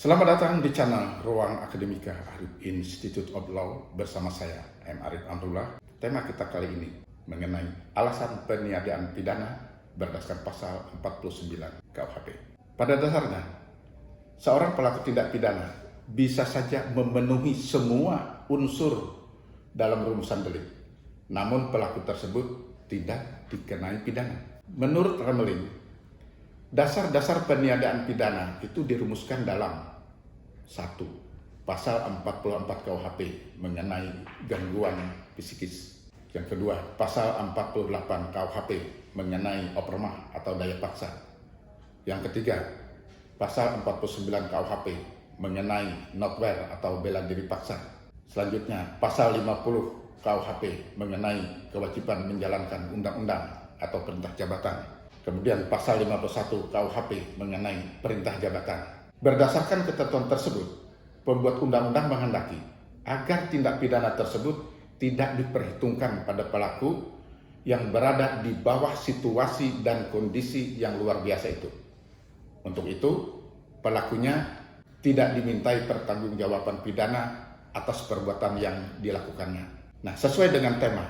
Selamat datang di channel Ruang Akademika Arif Institute of Law bersama saya, M. Arif Amrullah. Tema kita kali ini mengenai alasan peniadaan pidana berdasarkan pasal 49 KUHP. Pada dasarnya, seorang pelaku tindak pidana bisa saja memenuhi semua unsur dalam rumusan delik, namun pelaku tersebut tidak dikenai pidana. Menurut Remeling, dasar-dasar peniadaan pidana itu dirumuskan dalam 1. Pasal 44 KUHP mengenai gangguan psikis. Yang kedua, pasal 48 KUHP mengenai opermah atau daya paksa. Yang ketiga, pasal 49 KUHP mengenai notwear atau bela diri paksa. Selanjutnya, pasal 50 KUHP mengenai kewajiban menjalankan undang-undang atau perintah jabatan. Kemudian pasal 51 KUHP mengenai perintah jabatan. Berdasarkan ketentuan tersebut, pembuat undang-undang menghendaki agar tindak pidana tersebut tidak diperhitungkan pada pelaku yang berada di bawah situasi dan kondisi yang luar biasa itu. Untuk itu, pelakunya tidak dimintai pertanggungjawaban pidana atas perbuatan yang dilakukannya. Nah, sesuai dengan tema,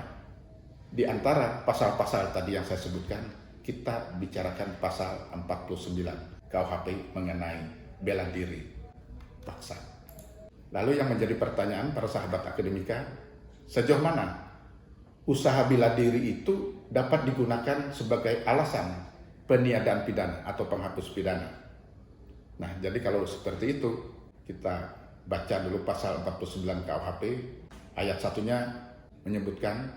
di antara pasal-pasal tadi yang saya sebutkan, kita bicarakan pasal 49 KUHP mengenai bela diri paksa. Lalu yang menjadi pertanyaan para sahabat akademika, sejauh mana usaha bela diri itu dapat digunakan sebagai alasan peniadaan pidana atau penghapus pidana? Nah, jadi kalau seperti itu, kita baca dulu pasal 49 KUHP, ayat 1-nya menyebutkan,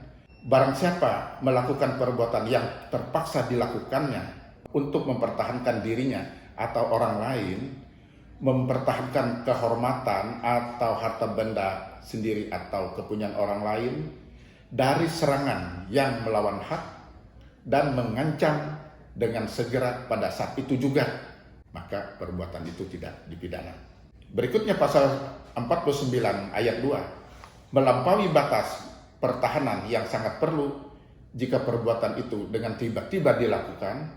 barang siapa melakukan perbuatan yang terpaksa dilakukannya untuk mempertahankan dirinya atau orang lain, mempertahankan kehormatan atau harta benda sendiri atau kepunyaan orang lain dari serangan yang melawan hak dan mengancam dengan segera pada saat itu juga, maka perbuatan itu tidak dipidana. Berikutnya pasal 49 ayat 2, melampaui batas pertahanan yang sangat perlu jika perbuatan itu dengan tiba-tiba dilakukan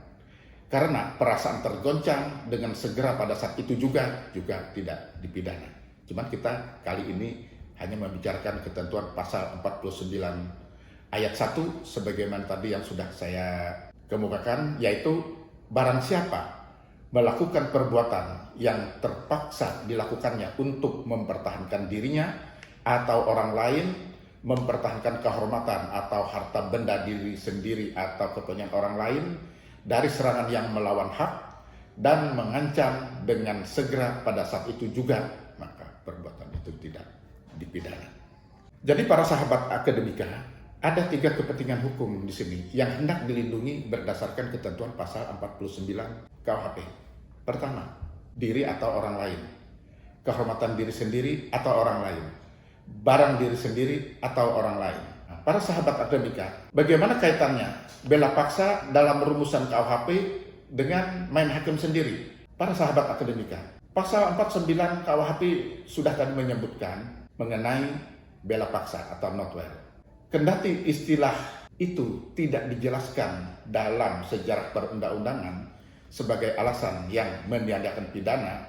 karena perasaan tergoncang dengan segera pada saat itu juga tidak dipidana. Cuman kita kali ini hanya membicarakan ketentuan pasal 49 ayat 1 sebagaimana tadi yang sudah saya kemukakan, yaitu barang siapa melakukan perbuatan yang terpaksa dilakukannya untuk mempertahankan dirinya atau orang lain, mempertahankan kehormatan atau harta benda diri sendiri atau kepunyaan orang lain dari serangan yang melawan hak dan mengancam dengan segera pada saat itu juga, maka perbuatan itu tidak dipidana. Jadi para sahabat akademika, ada 3 kepentingan hukum di sini yang hendak dilindungi berdasarkan ketentuan pasal 49 KUHP. Pertama, diri atau orang lain, kehormatan diri sendiri atau orang lain, barang diri sendiri atau orang lain. Para sahabat akademika, bagaimana kaitannya bela paksa dalam rumusan KUHP dengan main hakim sendiri? Para sahabat akademika, pasal 49 KUHP sudah tadi menyebutkan mengenai bela paksa atau notwear. Kendati istilah itu tidak dijelaskan dalam sejarah perundang-undangan sebagai alasan yang meniadakan pidana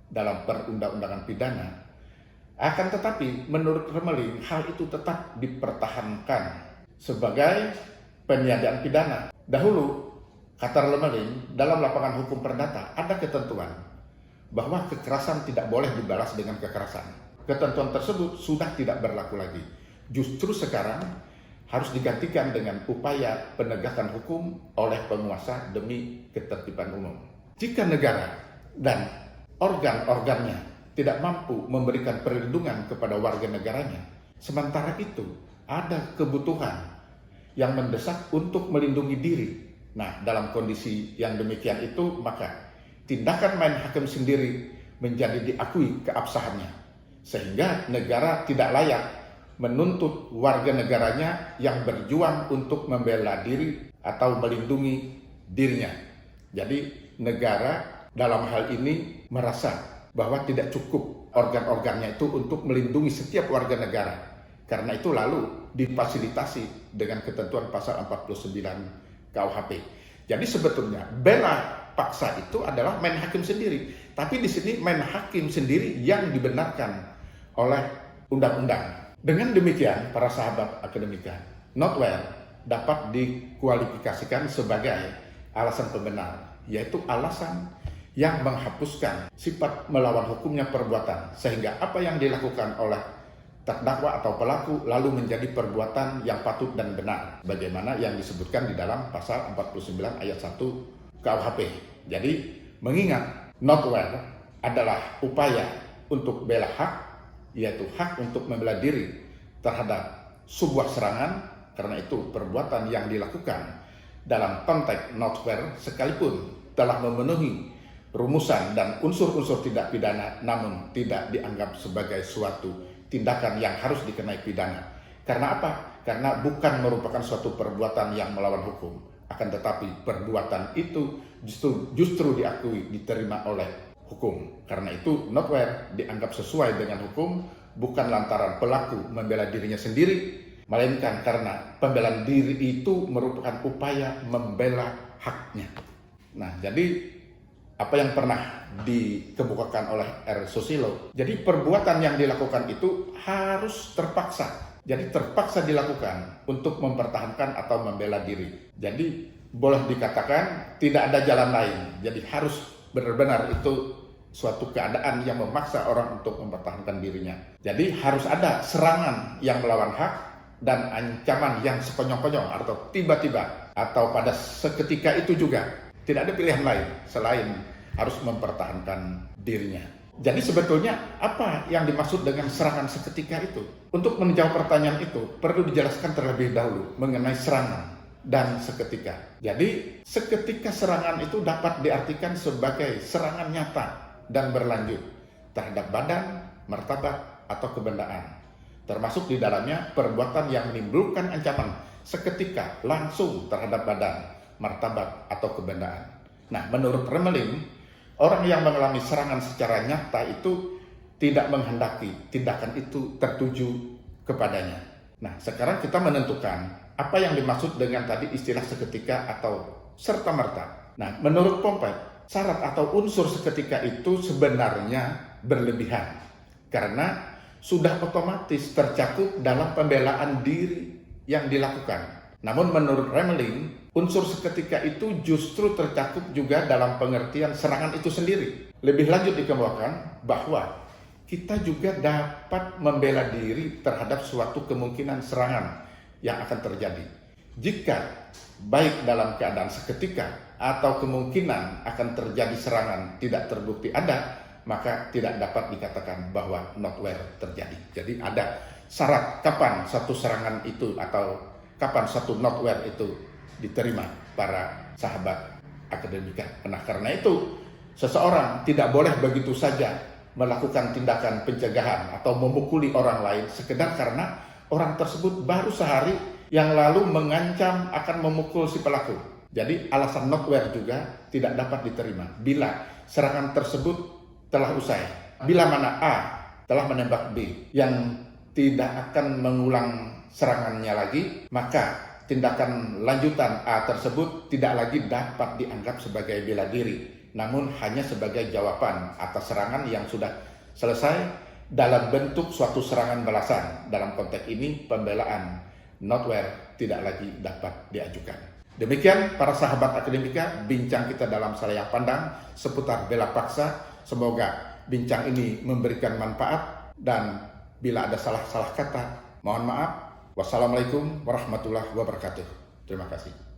dalam perundang-undangan pidana, akan tetapi menurut Remeling hal itu tetap dipertahankan sebagai peniadaan pidana. Dahulu, kata Remeling, dalam lapangan hukum perdata ada ketentuan bahwa kekerasan tidak boleh dibalas dengan kekerasan. Ketentuan tersebut sudah tidak berlaku lagi. Justru sekarang harus digantikan dengan upaya penegakan hukum oleh penguasa demi ketertiban umum. Jika negara dan organ-organnya tidak mampu memberikan perlindungan kepada warga negaranya, sementara itu ada kebutuhan yang mendesak untuk melindungi diri. Nah, dalam kondisi yang demikian itu, maka tindakan main hakim sendiri menjadi diakui keabsahannya, sehingga negara tidak layak menuntut warga negaranya yang berjuang untuk membela diri atau melindungi dirinya. Jadi negara dalam hal ini merasa bahwa tidak cukup organ-organnya itu untuk melindungi setiap warga negara. Karena itu lalu difasilitasi dengan ketentuan pasal 49 KUHP. Jadi sebetulnya bela paksa itu adalah main hakim sendiri. Tapi di sini main hakim sendiri yang dibenarkan oleh undang-undang. Dengan demikian, para sahabat akademika, notware dapat dikualifikasikan sebagai alasan pembenar, yaitu alasan yang menghapuskan sifat melawan hukumnya perbuatan, sehingga apa yang dilakukan oleh terdakwa atau pelaku lalu menjadi perbuatan yang patut dan benar, bagaimana yang disebutkan di dalam pasal 49 ayat 1 KUHP. Jadi mengingat notware adalah upaya untuk bela hak, yaitu hak untuk membela diri terhadap sebuah serangan, karena itu perbuatan yang dilakukan dalam konteks notware sekalipun telah memenuhi rumusan dan unsur-unsur tindak pidana, namun tidak dianggap sebagai suatu tindakan yang harus dikenai pidana. Karena apa? Karena bukan merupakan suatu perbuatan yang melawan hukum, akan tetapi perbuatan itu justru diakui, diterima oleh hukum. Karena itu notware dianggap sesuai dengan hukum, bukan lantaran pelaku membela dirinya sendiri, melainkan karena pembelaan diri itu merupakan upaya membela haknya. Nah, jadi apa yang pernah dikemukakan oleh R. Susilo, jadi perbuatan yang dilakukan itu harus terpaksa. Jadi terpaksa dilakukan untuk mempertahankan atau membela diri. Jadi boleh dikatakan tidak ada jalan lain. Jadi harus benar-benar itu suatu keadaan yang memaksa orang untuk mempertahankan dirinya. Jadi harus ada serangan yang melawan hak dan ancaman yang sekonyong-konyong atau tiba-tiba atau pada seketika itu juga. Tidak ada pilihan lain selain harus mempertahankan dirinya. Jadi sebetulnya apa yang dimaksud dengan serangan seketika itu? Untuk menjawab pertanyaan itu perlu dijelaskan terlebih dahulu mengenai serangan dan seketika. Jadi seketika serangan itu dapat diartikan sebagai serangan nyata dan berlanjut terhadap badan, martabat, atau kebendaan. Termasuk di dalamnya perbuatan yang menimbulkan ancaman seketika langsung terhadap badan, martabat, atau kebendaan. Nah, menurut Remelin, orang yang mengalami serangan secara nyata itu tidak menghendaki tindakan itu tertuju kepadanya. Nah, sekarang kita menentukan apa yang dimaksud dengan tadi istilah seketika atau serta-merta. Nah, menurut Pompet, syarat atau unsur seketika itu sebenarnya berlebihan karena sudah otomatis tercakup dalam pembelaan diri yang dilakukan. Namun menurut Remelin, unsur seketika itu justru tercakup juga dalam pengertian serangan itu sendiri. Lebih lanjut dikemukakan bahwa kita juga dapat membela diri terhadap suatu kemungkinan serangan yang akan terjadi. Jika baik dalam keadaan seketika atau kemungkinan akan terjadi serangan tidak terbukti ada, maka tidak dapat dikatakan bahwa notware terjadi. Jadi ada syarat kapan satu serangan itu atau kapan satu notware itu diterima para sahabat akademika. Nah, karena itu seseorang tidak boleh begitu saja melakukan tindakan pencegahan atau memukuli orang lain sekedar karena orang tersebut baru sehari yang lalu mengancam akan memukul si pelaku. Jadi alasan notware juga tidak dapat diterima bila serangan tersebut telah usai. Bila mana A telah menembak B yang tidak akan mengulang serangannya lagi, maka tindakan lanjutan A tersebut tidak lagi dapat dianggap sebagai bela diri, namun hanya sebagai jawaban atas serangan yang sudah selesai dalam bentuk suatu serangan balasan. Dalam konteks ini, pembelaan notware tidak lagi dapat diajukan. Demikian para sahabat akademika, bincang kita dalam Salayang Pandang seputar bela paksa. Semoga bincang ini memberikan manfaat, dan bila ada salah-salah kata, mohon maaf. Wassalamualaikum warahmatullahi wabarakatuh. Terima kasih.